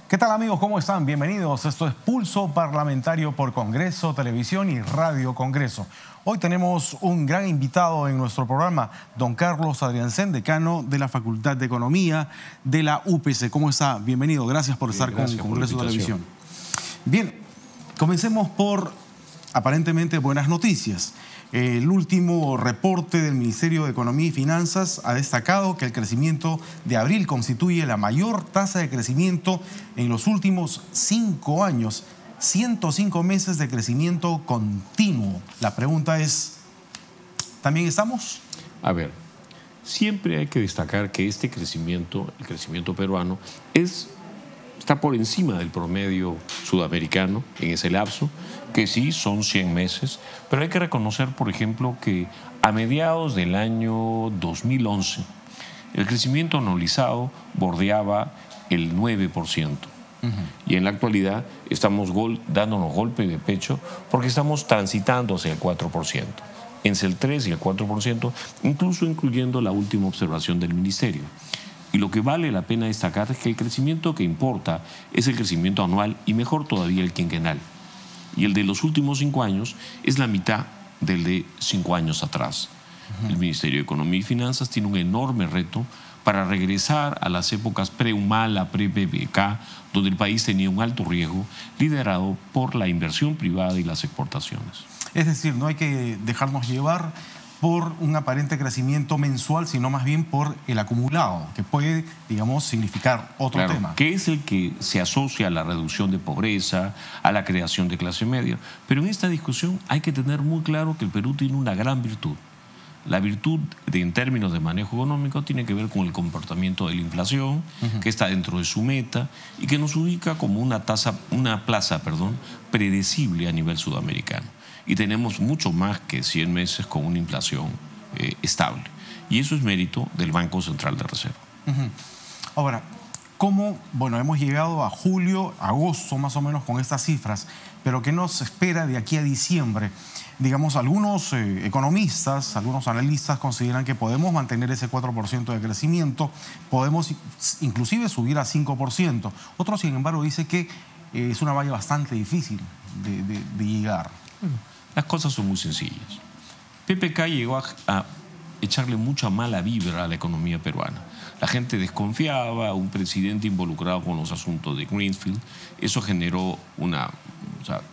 ¿Qué tal, amigos? ¿Cómo están? Bienvenidos. Esto es Pulso Parlamentario por Congreso, Televisión y Radio Congreso. Hoy tenemos un gran invitado en nuestro programa, don Carlos Adriancén, decano de la Facultad de Economía de la UPC. ¿Cómo está? Bienvenido. Gracias por estar con Congreso Televisión. Bien, comencemos por aparentemente buenas noticias. El último reporte del Ministerio de Economía y Finanzas ha destacado que el crecimiento de abril constituye la mayor tasa de crecimiento en los últimos 5 años, 105 meses de crecimiento continuo. La pregunta es, ¿también estamos? A ver, siempre hay que destacar que este crecimiento, el crecimiento peruano, está por encima del promedio sudamericano en ese lapso, que sí son 100 meses, pero hay que reconocer, por ejemplo, que a mediados del año 2011 el crecimiento anualizado bordeaba el 9%. Y en la actualidad estamos dándonos golpe de pecho porque estamos transitando hacia el 4%, entre el 3 y el 4%, incluso incluyendo la última observación del Ministerio. Y lo que vale la pena destacar es que el crecimiento que importa es el crecimiento anual y mejor todavía el quinquenal. Y el de los últimos 5 años es la mitad del de 5 años atrás. El Ministerio de Economía y Finanzas tiene un enorme reto para regresar a las épocas pre-Humala, pre-PPK, donde el país tenía un alto riesgo liderado por la inversión privada y las exportaciones. Es decir, no hay que dejarnos llevar por un aparente crecimiento mensual, sino más bien por el acumulado, que puede, digamos, significar otro tema. Que es el que se asocia a la reducción de pobreza, a la creación de clase media. Pero en esta discusión hay que tener muy claro que el Perú tiene una gran virtud. La virtud, en términos de manejo económico, tiene que ver con el comportamiento de la inflación, que está dentro de su meta y que nos ubica como una plaza predecible a nivel sudamericano. Y tenemos mucho más que 100 meses con una inflación estable. Y eso es mérito del Banco Central de Reserva. Ahora, ¿cómo? Bueno, hemos llegado a julio, agosto más o menos con estas cifras, pero ¿qué nos espera de aquí a diciembre? Digamos, algunos economistas, algunos analistas consideran que podemos mantener ese 4% de crecimiento, podemos inclusive subir a 5%. Otros, sin embargo, dicen que es una valla bastante difícil de llegar. Las cosas son muy sencillas. PPK llegó a echarle mucha mala vibra a la economía peruana. La gente desconfiaba, un presidente involucrado con los asuntos de Greenfield. Eso generó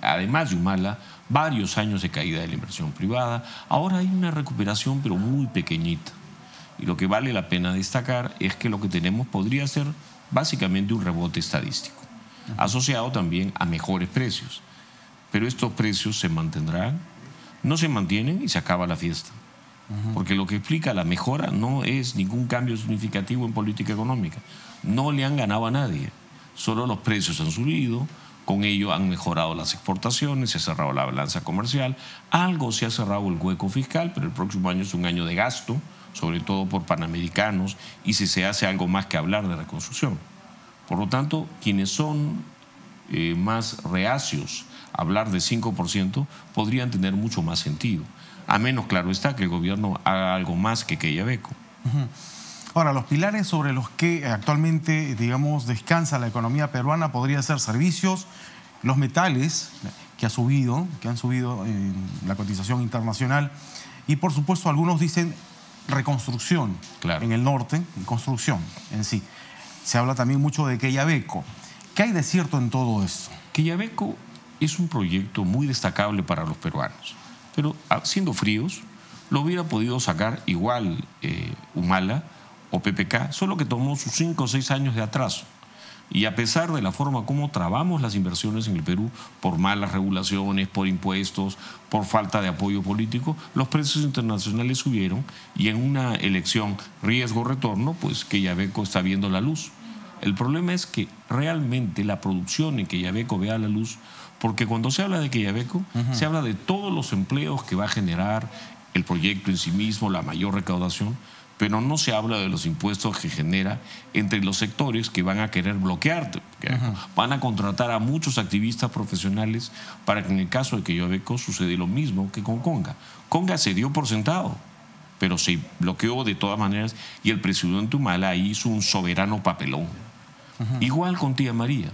además de Humala, varios años de caída de la inversión privada. Ahora hay una recuperación, pero muy pequeñita. Y lo que vale la pena destacar es que lo que tenemos podría ser básicamente un rebote estadístico, asociado también a mejores precios. Pero estos precios se mantendrán, no se mantienen y se acaba la fiesta. Porque lo que explica la mejora no es ningún cambio significativo en política económica. No le han ganado a nadie, solo los precios han subido, con ello han mejorado las exportaciones, se ha cerrado la balanza comercial, algo se ha cerrado el hueco fiscal, pero el próximo año es un año de gasto, sobre todo por panamericanos, y si se hace algo más que hablar de reconstrucción. Por lo tanto, quienes son más reacios a hablar de 5% podrían tener mucho más sentido. A menos, claro está, que el gobierno haga algo más que Quellaveco. Ahora, los pilares sobre los que actualmente, digamos, descansa la economía peruana podría ser servicios, los metales, que han subido en la cotización internacional, y por supuesto algunos dicen reconstrucción en el norte, construcción en sí. Se habla también mucho de Quellaveco. ¿Qué hay de cierto en todo esto? Quellaveco es un proyecto muy destacable para los peruanos, pero siendo fríos, lo hubiera podido sacar igual Humala o PPK, solo que tomó sus 5 o 6 años de atraso. Y a pesar de la forma como trabamos las inversiones en el Perú, por malas regulaciones, por impuestos, por falta de apoyo político, los precios internacionales subieron y en una elección riesgo-retorno, pues Quellaveco está viendo la luz. El problema es que realmente la producción en Quellaveco vea la luz, porque cuando se habla de Quellaveco, se habla de todos los empleos que va a generar el proyecto en sí mismo, la mayor recaudación, pero no se habla de los impuestos que genera entre los sectores que van a querer bloquearte. Van a contratar a muchos activistas profesionales para que en el caso de Quellaveco sucede lo mismo que con Conga. Conga se dio por sentado, pero se bloqueó de todas maneras y el presidente Humala hizo un soberano papelón. Igual con Tía María.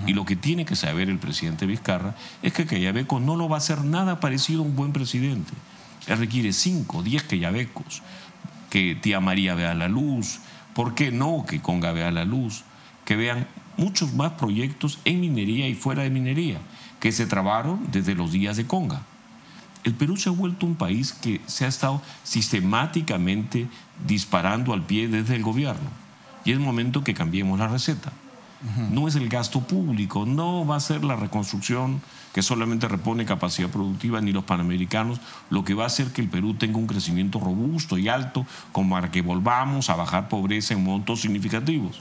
Y lo que tiene que saber el presidente Vizcarra es que Quellaveco no lo va a hacer nada parecido a un buen presidente. Él requiere 5, 10 Quellavecos. Que Tía María vea la luz, ¿por qué no que Conga vea la luz? Que vean muchos más proyectos en minería y fuera de minería, que se trabaron desde los días de Conga. El Perú se ha vuelto un país que se ha estado sistemáticamente disparando al pie desde el gobierno. Y es momento que cambiemos la receta. No es el gasto público, no va a ser la reconstrucción que solamente repone capacidad productiva, ni los panamericanos, lo que va a hacer que el Perú tenga un crecimiento robusto y alto, como para que volvamos a bajar pobreza en montos significativos.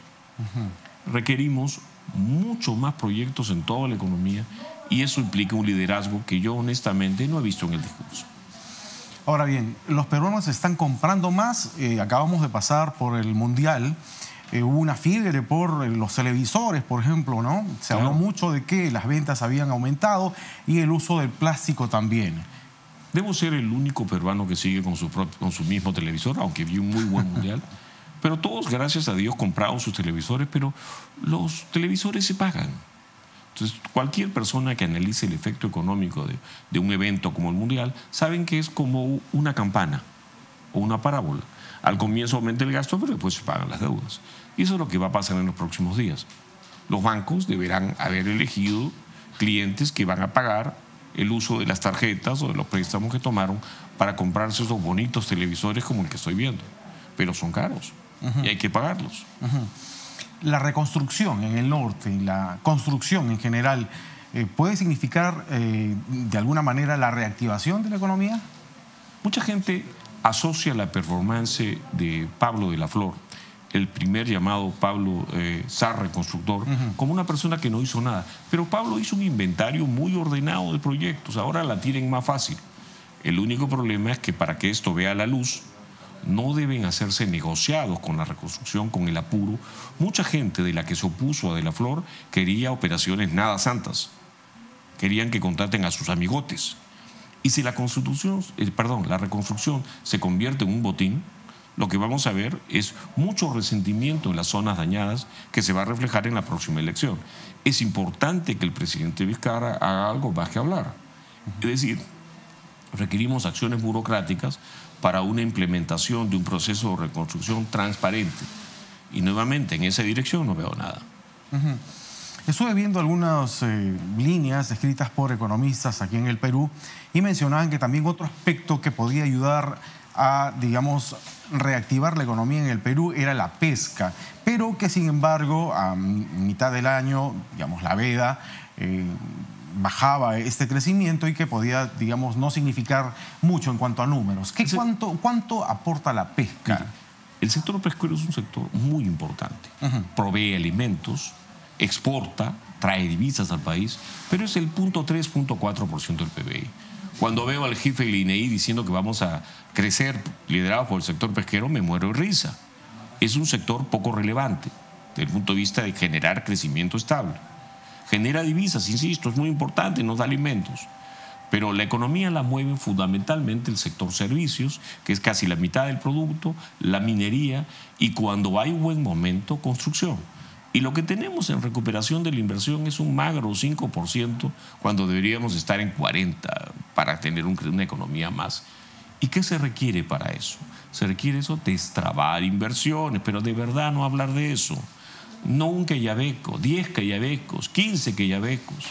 Requerimos muchos más proyectos en toda la economía y eso implica un liderazgo que yo honestamente no he visto en el discurso. Ahora bien, los peruanos están comprando más, acabamos de pasar por el Mundial. Hubo una fiebre por los televisores, por ejemplo, ¿no? Se habló mucho de que las ventas habían aumentado y el uso del plástico también. Debo ser el único peruano que sigue con su mismo televisor, aunque vi un muy buen mundial. Pero todos, gracias a Dios, compraron sus televisores, pero los televisores se pagan. Entonces, cualquier persona que analice el efecto económico de un evento como el mundial, saben que es como una campana o una parábola. Al comienzo aumenta el gasto, pero después se pagan las deudas. Y eso es lo que va a pasar en los próximos días. Los bancos deberán haber elegido clientes que van a pagar el uso de las tarjetas o de los préstamos que tomaron para comprarse esos bonitos televisores como el que estoy viendo. Pero son caros y hay que pagarlos. La reconstrucción en el norte y la construcción en general, ¿puede significar de alguna manera la reactivación de la economía? Mucha gente asocia la performance de Pablo de la Flor, el primer llamado Pablo zar reconstructor, como una persona que no hizo nada. Pero Pablo hizo un inventario muy ordenado de proyectos, ahora la tienen más fácil. El único problema es que para que esto vea la luz, no deben hacerse negociados con la reconstrucción, con el apuro. Mucha gente de la que se opuso a De la Flor quería operaciones nada santas. Querían que contraten a sus amigotes. Y si la reconstrucción se convierte en un botín, lo que vamos a ver es mucho resentimiento en las zonas dañadas que se va a reflejar en la próxima elección. Es importante que el presidente Vizcarra haga algo más que hablar. Es decir, requerimos acciones burocráticas para una implementación de un proceso de reconstrucción transparente. Y nuevamente, en esa dirección no veo nada. Estuve viendo algunas líneas escritas por economistas aquí en el Perú y mencionaban que también otro aspecto que podía ayudar a, digamos, reactivar la economía en el Perú era la pesca, pero que sin embargo a mitad del año, digamos, la veda bajaba este crecimiento y que podía, digamos, no significar mucho en cuanto a números. ¿Cuánto aporta la pesca? Mira, el sector pesquero es un sector muy importante. Provee alimentos, exporta, trae divisas al país, pero es el 0.3, 0.4% del PBI. Cuando veo al jefe del INEI diciendo que vamos a crecer liderado por el sector pesquero, me muero de risa. Es un sector poco relevante desde el punto de vista de generar crecimiento estable. Genera divisas, insisto, es muy importante, nos da alimentos. Pero la economía la mueve fundamentalmente el sector servicios, que es casi la mitad del producto, la minería y cuando hay un buen momento, construcción. Y lo que tenemos en recuperación de la inversión es un magro 5% cuando deberíamos estar en 40% para tener una economía más. ¿Y qué se requiere para eso? Se requiere eso, destrabar inversiones, pero de verdad no hablar de eso. No un Quellaveco, 10 Quellavecos, 15 Quellavecos.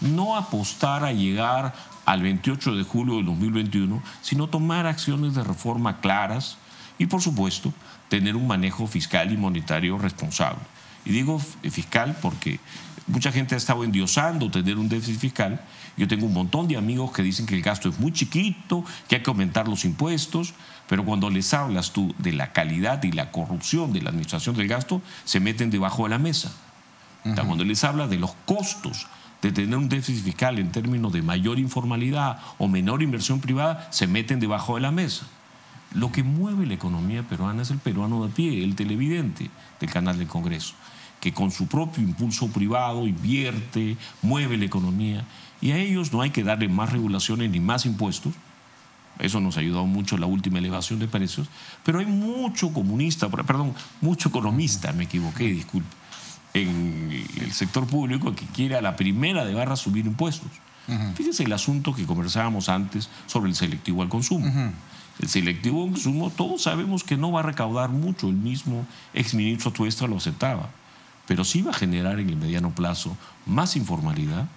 No apostar a llegar al 28 de julio de 2021, sino tomar acciones de reforma claras y, por supuesto, tener un manejo fiscal y monetario responsable. Y digo fiscal porque mucha gente ha estado endiosando tener un déficit fiscal. Yo tengo un montón de amigos que dicen que el gasto es muy chiquito, que hay que aumentar los impuestos, pero cuando les hablas tú de la calidad y la corrupción de la administración del gasto, se meten debajo de la mesa. Cuando les hablas de los costos de tener un déficit fiscal en términos de mayor informalidad o menor inversión privada, se meten debajo de la mesa. Lo que mueve la economía peruana es el peruano de a pie, el televidente del canal del Congreso, que con su propio impulso privado invierte, mueve la economía, y a ellos no hay que darle más regulaciones ni más impuestos. Eso nos ha ayudado mucho la última elevación de precios, pero hay mucho mucho economista, me equivoqué, disculpe, en el sector público que quiere a la primera de barra subir impuestos. Fíjese el asunto que conversábamos antes sobre el selectivo al consumo. El selectivo al consumo, todos sabemos que no va a recaudar mucho, el mismo exministro Tuestra lo aceptaba, pero sí va a generar en el mediano plazo más informalidad,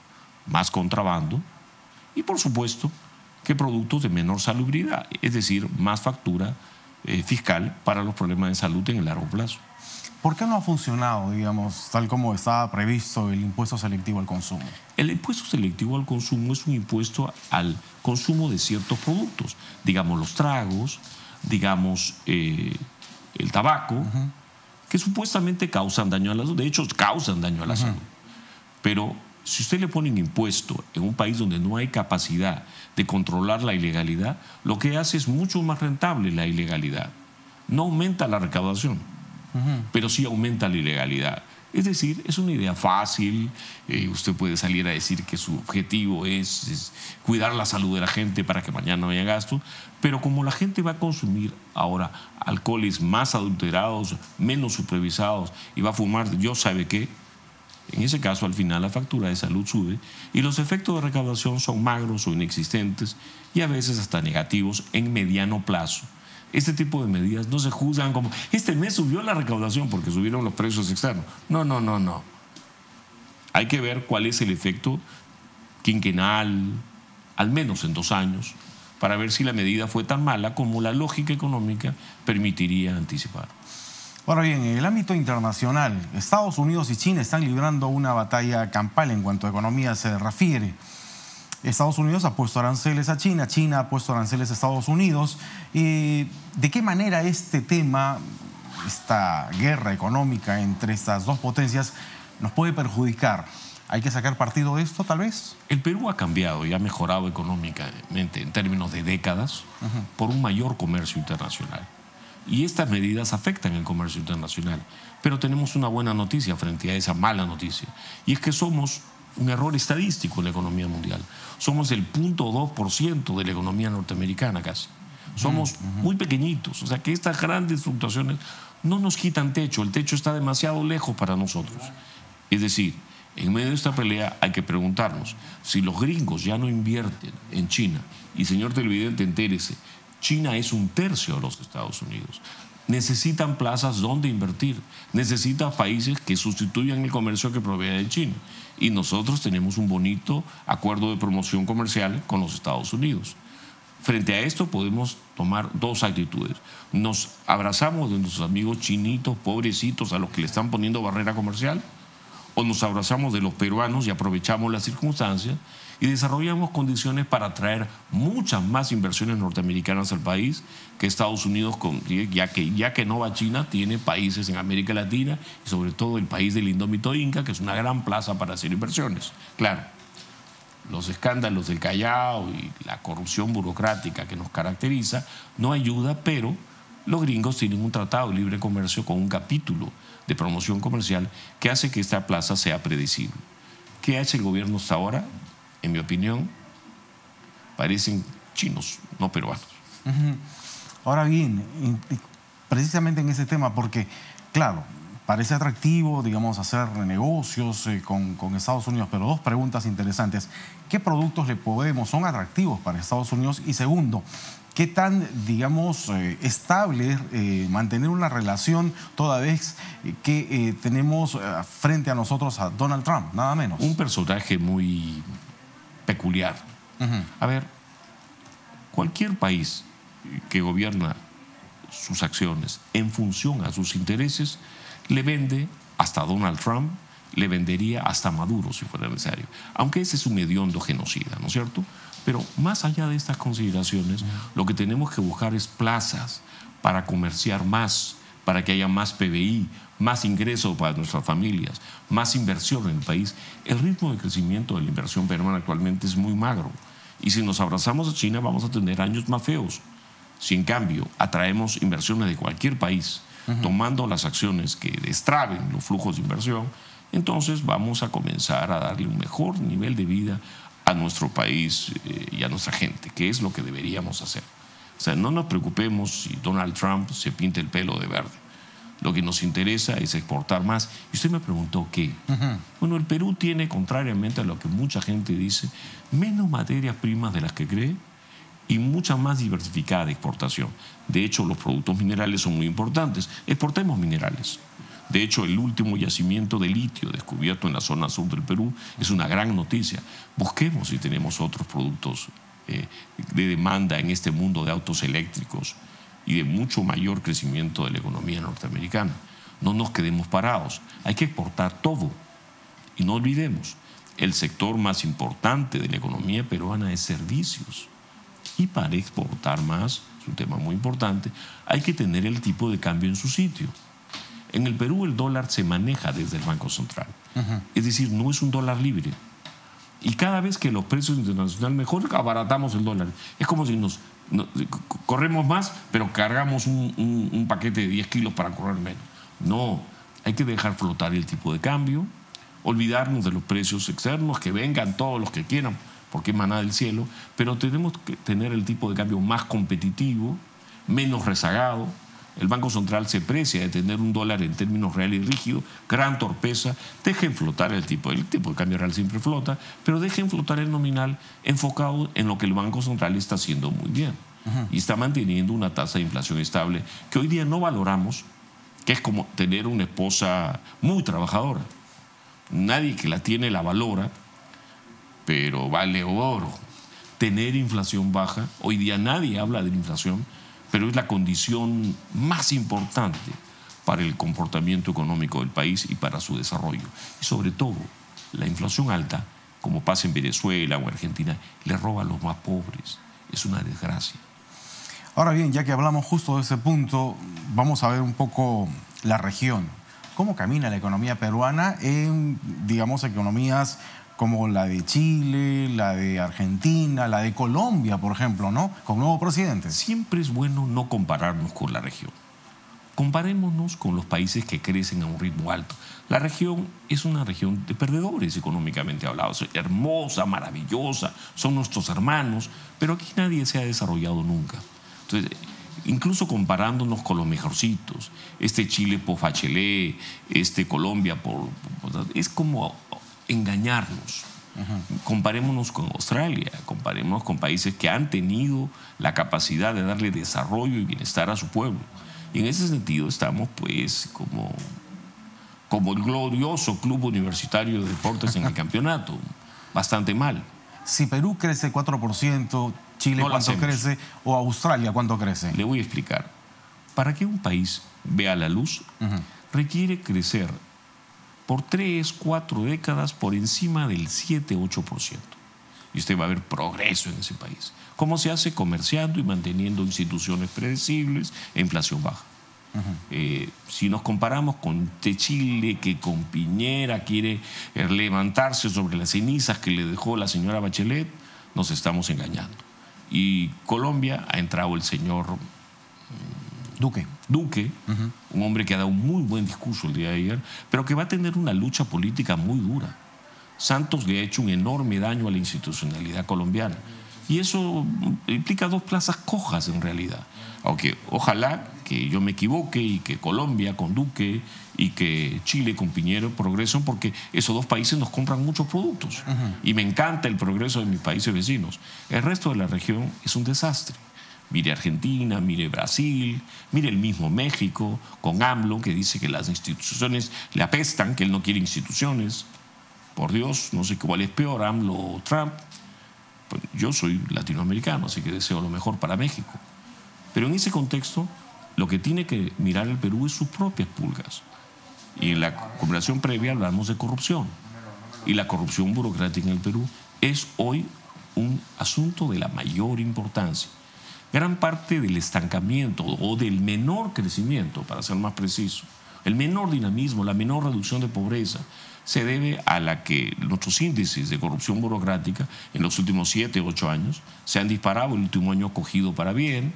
más contrabando y, por supuesto, que productos de menor salubridad, es decir, más factura fiscal para los problemas de salud en el largo plazo. ¿Por qué no ha funcionado, digamos, tal como estaba previsto el impuesto selectivo al consumo? El impuesto selectivo al consumo es un impuesto al consumo de ciertos productos, digamos los tragos, digamos el tabaco, que supuestamente causan daño a la salud, de hecho causan daño a la salud. Pero si usted le pone un impuesto en un país donde no hay capacidad de controlar la ilegalidad, lo que hace es mucho más rentable la ilegalidad. No aumenta la recaudación, pero sí aumenta la ilegalidad. Es decir, es una idea fácil, usted puede salir a decir que su objetivo es cuidar la salud de la gente para que mañana no haya gasto, pero como la gente va a consumir ahora alcoholes más adulterados, menos supervisados y va a fumar, yo sabe qué, en ese caso al final la factura de salud sube y los efectos de recaudación son magros o inexistentes y a veces hasta negativos en mediano plazo. Este tipo de medidas no se juzgan como este mes subió la recaudación porque subieron los precios externos. No. Hay que ver cuál es el efecto quinquenal, al menos en 2 años, para ver si la medida fue tan mala como la lógica económica permitiría anticipar. Ahora bien, en el ámbito internacional, Estados Unidos y China están librando una batalla campal en cuanto a economía se refiere. Estados Unidos ha puesto aranceles a China, China ha puesto aranceles a Estados Unidos. ¿De qué manera este tema, esta guerra económica entre estas dos potencias, nos puede perjudicar? ¿Hay que sacar partido de esto, tal vez? El Perú ha cambiado y ha mejorado económicamente en términos de décadas por un mayor comercio internacional. Y estas medidas afectan el comercio internacional. Pero tenemos una buena noticia frente a esa mala noticia. Y es que somos un error estadístico en la economía mundial. Somos el 0.2% de la economía norteamericana casi. Somos muy pequeñitos. O sea que estas grandes fluctuaciones no nos quitan techo. El techo está demasiado lejos para nosotros. Es decir, en medio de esta pelea hay que preguntarnos si los gringos ya no invierten en China. Y señor televidente, entérese, China es 1/3 de los Estados Unidos. Necesitan plazas donde invertir. Necesitan países que sustituyan el comercio que proviene de China. Y nosotros tenemos un bonito acuerdo de promoción comercial con los Estados Unidos. Frente a esto podemos tomar 2 actitudes. Nos abrazamos de nuestros amigos chinitos, pobrecitos, a los que le están poniendo barrera comercial, o nos abrazamos de los peruanos y aprovechamos las circunstancias y desarrollamos condiciones para atraer muchas más inversiones norteamericanas al país que Estados Unidos, ya que no va a China, tiene países en América Latina y sobre todo el país del indómito Inca, que es una gran plaza para hacer inversiones. Claro, los escándalos del Callao y la corrupción burocrática que nos caracteriza no ayuda, pero los gringos tienen un tratado de libre comercio con un capítulo de promoción comercial que hace que esta plaza sea predecible. ¿Qué hace el gobierno hasta ahora? En mi opinión, parecen chinos, no peruanos. Ahora bien, precisamente en ese tema, porque, claro, parece atractivo, digamos, hacer negocios con Estados Unidos, pero 2 preguntas interesantes. ¿Qué productos son atractivos para Estados Unidos? Y segundo, ¿qué tan, digamos, estable mantener una relación toda vez que tenemos frente a nosotros a Donald Trump, nada menos? Un personaje muy peculiar. A ver, cualquier país que gobierna sus acciones en función a sus intereses le vende hasta Donald Trump, le vendería hasta Maduro si fuera necesario, aunque ese es un hediondo genocida, ¿no es cierto? Pero más allá de estas consideraciones, lo que tenemos que buscar es plazas para comerciar más, para que haya más PBI, más ingresos para nuestras familias, más inversión en el país. El ritmo de crecimiento de la inversión peruana actualmente es muy magro. Y si nos abrazamos a China, vamos a tener años más feos. Si en cambio atraemos inversiones de cualquier país, tomando las acciones que destraben los flujos de inversión, entonces vamos a comenzar a darle un mejor nivel de vida a nuestro país y a nuestra gente, que es lo que deberíamos hacer. O sea, no nos preocupemos si Donald Trump se pinta el pelo de verde. Lo que nos interesa es exportar más. Y usted me preguntó qué. Bueno, el Perú tiene, contrariamente a lo que mucha gente dice, menos materias primas de las que cree y mucha más diversificada exportación. De hecho, los productos minerales son muy importantes. Exportemos minerales. De hecho, el último yacimiento de litio descubierto en la zona sur del Perú es una gran noticia. Busquemos si tenemos otros productos de demanda en este mundo de autos eléctricos y de mucho mayor crecimiento de la economía norteamericana. No nos quedemos parados, hay que exportar todo. Y no olvidemos, el sector más importante de la economía peruana es servicios. Y para exportar más, es un tema muy importante, hay que tener el tipo de cambio en su sitio. En el Perú el dólar se maneja desde el Banco Central. Es decir, no es un dólar libre. Y cada vez que los precios internacionales mejoran, abaratamos el dólar. Es como si corremos más, pero cargamos un paquete de 10 kilos para correr menos. No, hay que dejar flotar el tipo de cambio, olvidarnos de los precios externos, que vengan todos los que quieran, porque es maná del cielo, pero tenemos que tener el tipo de cambio más competitivo, menos rezagado. El Banco Central se precia de tener un dólar en términos reales y rígidos, gran torpeza. Dejen flotar el tipo de cambio real siempre flota, pero dejen flotar el nominal enfocado en lo que el Banco Central está haciendo muy bien. Y está manteniendo una tasa de inflación estable que hoy día no valoramos, que es como tener una esposa muy trabajadora. Nadie que la tiene la valora, pero vale oro. Tener inflación baja, hoy día nadie habla de la inflación, pero es la condición más importante para el comportamiento económico del país y para su desarrollo. Y sobre todo, la inflación alta, como pasa en Venezuela o en Argentina, le roba a los más pobres. Es una desgracia. Ahora bien, ya que hablamos justo de ese punto, vamos a ver un poco la región. ¿Cómo camina la economía peruana en, digamos, economías como la de Chile, la de Argentina, la de Colombia, por ejemplo, ¿no? Con nuevo presidente. Siempre es bueno no compararnos con la región. Comparémonos con los países que crecen a un ritmo alto. La región es una región de perdedores económicamente hablando. Es hermosa, maravillosa, son nuestros hermanos, pero aquí nadie se ha desarrollado nunca. Entonces, incluso comparándonos con los mejorcitos, Chile por Bachelet, Colombia es como engañarnos. Comparémonos con Australia, comparémonos con países que han tenido la capacidad de darle desarrollo y bienestar a su pueblo. Y en ese sentido estamos pues como el glorioso Club Universitario de Deportes en el campeonato, bastante mal. Si Perú crece 4%, Chile No ¿cuánto crece? ¿O Australia cuánto crece? Le voy a explicar. Para que un país vea la luz, requiere crecer por 3, 4 décadas por encima del 7-8%. Y usted va a ver progreso en ese país. ¿Cómo se hace? Comerciando y manteniendo instituciones predecibles e inflación baja. Si nos comparamos con Chile, que con Piñera quiere levantarse sobre las cenizas que le dejó la señora Bachelet, nos estamos engañando. Y Colombia ha entrado el señor Duque, un hombre que ha dado un muy buen discurso el día de ayer, pero que va a tener una lucha política muy dura. Santos le ha hecho un enorme daño a la institucionalidad colombiana. Y eso implica dos plazas cojas en realidad. Aunque ojalá que yo me equivoque y que Colombia con Duque y que Chile con Piñera progresen, porque esos dos países nos compran muchos productos. Y me encanta el progreso de mis países vecinos. El resto de la región es un desastre. Mire Argentina, mire Brasil, mire el mismo México, con AMLO, que dice que las instituciones le apestan, que él no quiere instituciones. Por Dios, no sé cuál es peor, AMLO o Trump. Pues yo soy latinoamericano, así que deseo lo mejor para México. Pero en ese contexto, lo que tiene que mirar el Perú es sus propias pulgas. Y en la conversación previa hablamos de corrupción. Y la corrupción burocrática en el Perú es hoy un asunto de la mayor importancia. Gran parte del estancamiento o del menor crecimiento, para ser más preciso, el menor dinamismo, la menor reducción de pobreza, se debe a la que nuestros índices de corrupción burocrática en los últimos 7 u 8 años se han disparado. El último año cogido para bien,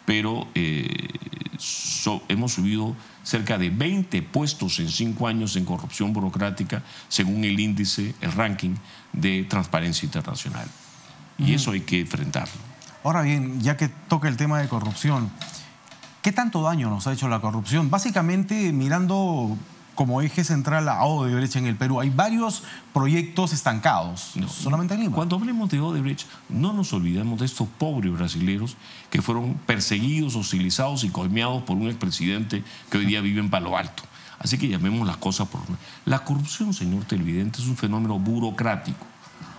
pero hemos subido cerca de 20 puestos en 5 años en corrupción burocrática, según el índice, el ranking de Transparencia Internacional. Y eso hay que enfrentarlo. Ahora bien, ya que toca el tema de corrupción, ¿qué tanto daño nos ha hecho la corrupción? Básicamente, mirando como eje central a Odebrecht en el Perú, hay varios proyectos estancados, solamente en Lima. Cuando hablemos de Odebrecht, no nos olvidemos de estos pobres brasileños que fueron perseguidos, hostilizados y coimeados por un expresidente que hoy día vive en Palo Alto. Así que llamemos las cosas por nombre. La corrupción, señor televidente, es un fenómeno burocrático.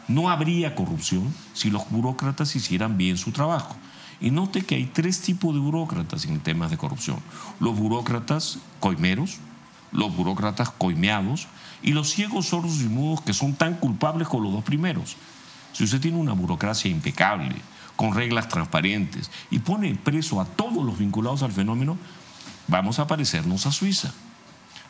No habría corrupción si los burócratas hicieran bien su trabajo. Y note que hay 3 tipos de burócratas en temas de corrupción. Los burócratas coimeros, los burócratas coimeados y los ciegos, sordos y mudos que son tan culpables como los 2 primeros. Si usted tiene una burocracia impecable, con reglas transparentes y pone preso a todos los vinculados al fenómeno, vamos a parecernos a Suiza.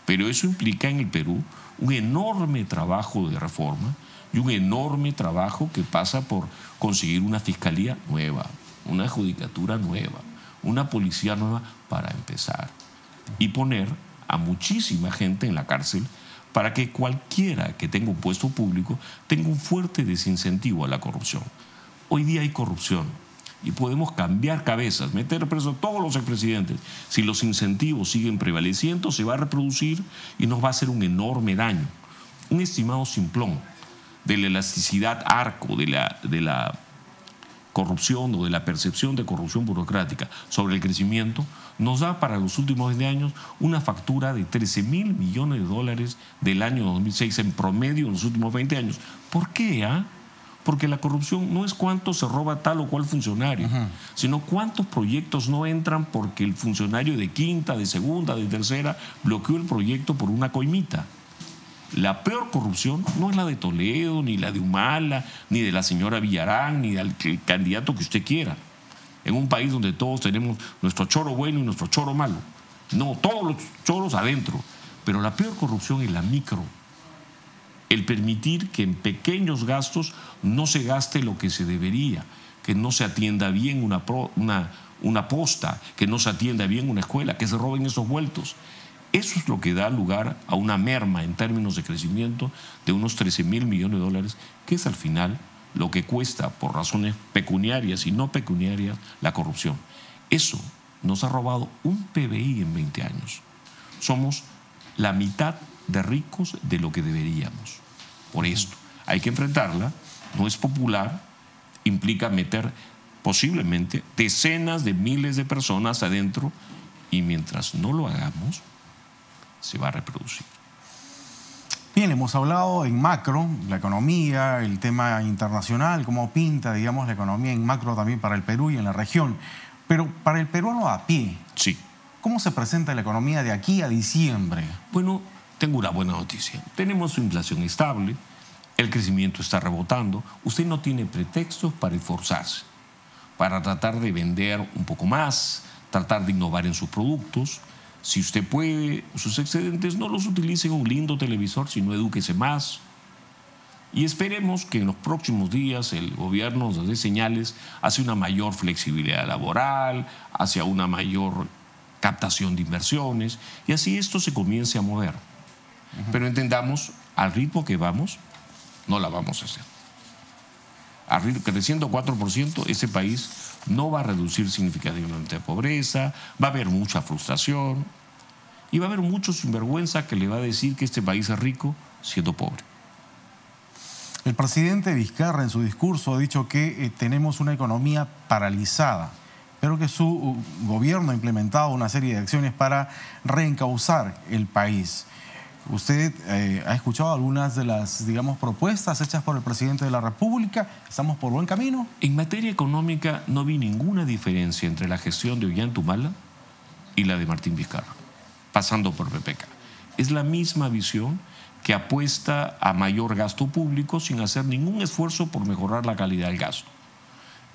Pero eso implica en el Perú un enorme trabajo de reforma y un enorme trabajo que pasa por conseguir una fiscalía nueva, una judicatura nueva, una policía nueva para empezar y poner a muchísima gente en la cárcel para que cualquiera que tenga un puesto público tenga un fuerte desincentivo a la corrupción. Hoy día hay corrupción y podemos cambiar cabezas, meter preso a todos los expresidentes. Si los incentivos siguen prevaleciendo, se va a reproducir y nos va a hacer un enorme daño. Un estimado simplón de la elasticidad arco de la corrupción o de la percepción de corrupción burocrática sobre el crecimiento nos da para los últimos 20 años una factura de $13.000 millones del año 2006 en promedio en los últimos 20 años. ¿Por qué? Porque la corrupción no es cuánto se roba tal o cual funcionario, sino cuántos proyectos no entran porque el funcionario de quinta, de segunda, de tercera bloqueó el proyecto por una coimita. La peor corrupción no es la de Toledo, ni la de Humala, ni de la señora Villarán, ni del candidato que usted quiera. En un país donde todos tenemos nuestro choro bueno y nuestro choro malo. No, todos los choros adentro. Pero la peor corrupción es la micro. El permitir que en pequeños gastos no se gaste lo que se debería, que no se atienda bien una posta, que no se atienda bien una escuela, que se roben esos vueltos. Eso es lo que da lugar a una merma en términos de crecimiento de unos $13.000 millones, que es al final lo que cuesta por razones pecuniarias y no pecuniarias la corrupción. Eso nos ha robado un PBI en 20 años. Somos la mitad de ricos de lo que deberíamos. Por esto hay que enfrentarla, no es popular, implica meter posiblemente decenas de miles de personas adentro y mientras no lo hagamos, se va a reproducir. Bien, hemos hablado en macro, la economía, el tema internacional, cómo pinta, digamos, la economía en macro también para el Perú y en la región. Pero para el peruano a pie, sí, ¿cómo se presenta la economía de aquí a diciembre? Bueno, tengo una buena noticia. Tenemos inflación estable, el crecimiento está rebotando. Usted no tiene pretextos para esforzarse, para tratar de vender un poco más, tratar de innovar en sus productos. Si usted puede, sus excedentes no los utilice en un lindo televisor, sino edúquese más. Y esperemos que en los próximos días el gobierno nos dé señales hacia una mayor flexibilidad laboral, hacia una mayor captación de inversiones, y así esto se comience a mover. Pero entendamos, al ritmo que vamos, no la vamos a hacer. Creciendo 4%, ese país no va a reducir significativamente la pobreza, va a haber mucha frustración y va a haber mucho sinvergüenza que le va a decir que este país es rico siendo pobre. El presidente Vizcarra en su discurso ha dicho que tenemos una economía paralizada, pero que su gobierno ha implementado una serie de acciones para reencauzar el país. ¿Usted ha escuchado algunas de las, digamos, propuestas hechas por el presidente de la República? ¿Estamos por buen camino? En materia económica no vi ninguna diferencia entre la gestión de Ollanta Humala y la de Martín Vizcarra, pasando por PPK. Es la misma visión que apuesta a mayor gasto público sin hacer ningún esfuerzo por mejorar la calidad del gasto.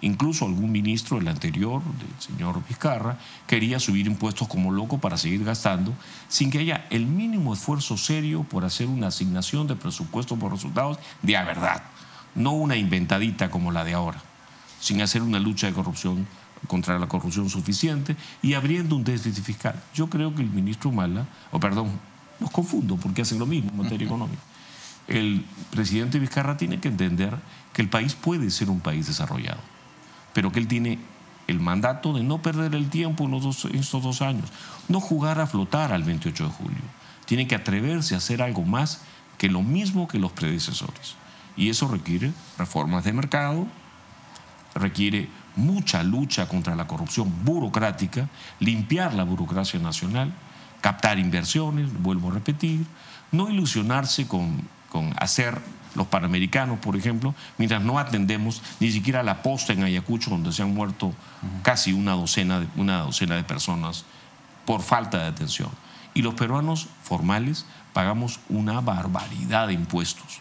Incluso algún ministro del anterior, del señor Vizcarra, quería subir impuestos como loco para seguir gastando sin que haya el mínimo esfuerzo serio por hacer una asignación de presupuesto por resultados de a verdad, no una inventadita como la de ahora, sin hacer una lucha de corrupción contra la corrupción suficiente y abriendo un déficit fiscal. Yo creo que el ministro Humala, los confundo porque hacen lo mismo en materia económica. El presidente Vizcarra tiene que entender que el país puede ser un país desarrollado, pero que él tiene el mandato de no perder el tiempo en estos 2 años, no jugar a flotar al 28 de julio. Tiene que atreverse a hacer algo más que lo mismo que los predecesores. Y eso requiere reformas de mercado, requiere mucha lucha contra la corrupción burocrática, limpiar la burocracia nacional, captar inversiones, vuelvo a repetir, no ilusionarse con hacer los panamericanos, por ejemplo, mientras no atendemos ni siquiera la posta en Ayacucho, donde se han muerto casi una docena de personas por falta de atención. Y los peruanos formales pagamos una barbaridad de impuestos.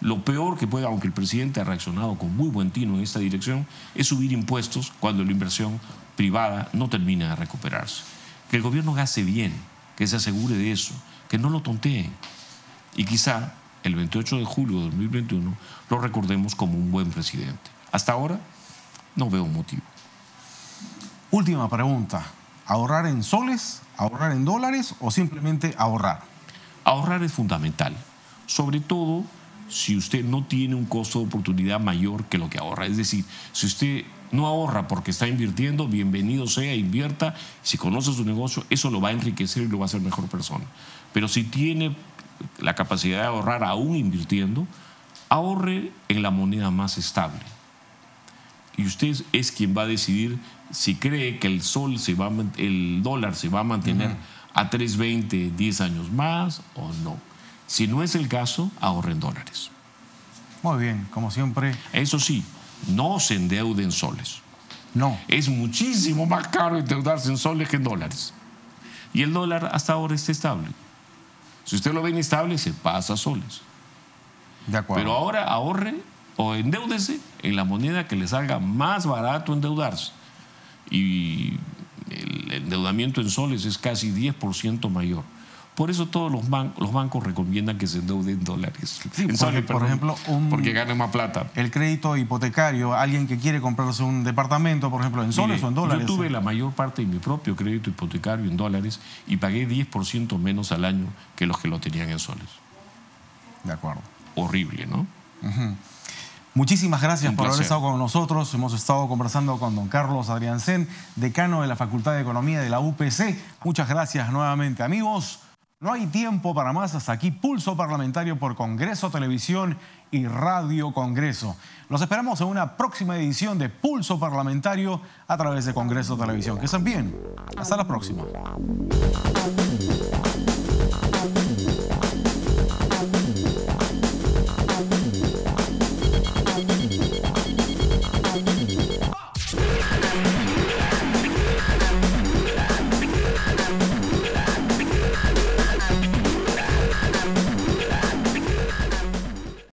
Lo peor que puede, aunque el presidente ha reaccionado con muy buen tino en esta dirección, es subir impuestos cuando la inversión privada no termina de recuperarse. Que el gobierno gaste bien, que se asegure de eso, que no lo tonteen. Y quizá el 28 de julio de 2021 lo recordemos como un buen presidente. Hasta ahora no veo motivo. Última pregunta. ¿Ahorrar en soles, ahorrar en dólares o simplemente ahorrar? Ahorrar es fundamental, sobre todo si usted no tiene un costo de oportunidad mayor que lo que ahorra. Es decir, si usted no ahorra porque está invirtiendo, bienvenido sea, invierta. Si conoce su negocio, eso lo va a enriquecer y lo va a hacer mejor persona. Pero si tiene la capacidad de ahorrar aún invirtiendo, ahorre en la moneda más estable. Y usted es quien va a decidir si cree que el dólar se va a mantener a 3.20 10 años más o no. Si no es el caso, ahorre en dólares. Muy bien, como siempre. Eso sí, no se endeude en soles. No. Es muchísimo más caro endeudarse en soles que en dólares. Y el dólar hasta ahora está estable. Si usted lo ve inestable, se pasa a soles. De acuerdo. Pero ahora ahorre o endeúdese en la moneda que le salga más barato endeudarse. Y el endeudamiento en soles es casi 10% mayor. Por eso todos los bancos recomiendan que se endeuden en dólares. Sí, en soles, por ejemplo, porque ganen más plata. El crédito hipotecario, alguien que quiere comprarse un departamento, por ejemplo, en soles o en dólares. Yo tuve la mayor parte de mi propio crédito hipotecario en dólares y pagué 10% menos al año que los que lo tenían en soles. De acuerdo. Horrible, ¿no? Muchísimas gracias por haber estado con nosotros. Hemos estado conversando con don Carlos Adriancén, decano de la Facultad de Economía de la UPC. Muchas gracias nuevamente, amigos. No hay tiempo para más. Hasta aquí Pulso Parlamentario por Congreso Televisión y Radio Congreso. Los esperamos en una próxima edición de Pulso Parlamentario a través de Congreso Televisión. Que estén bien. Hasta la próxima.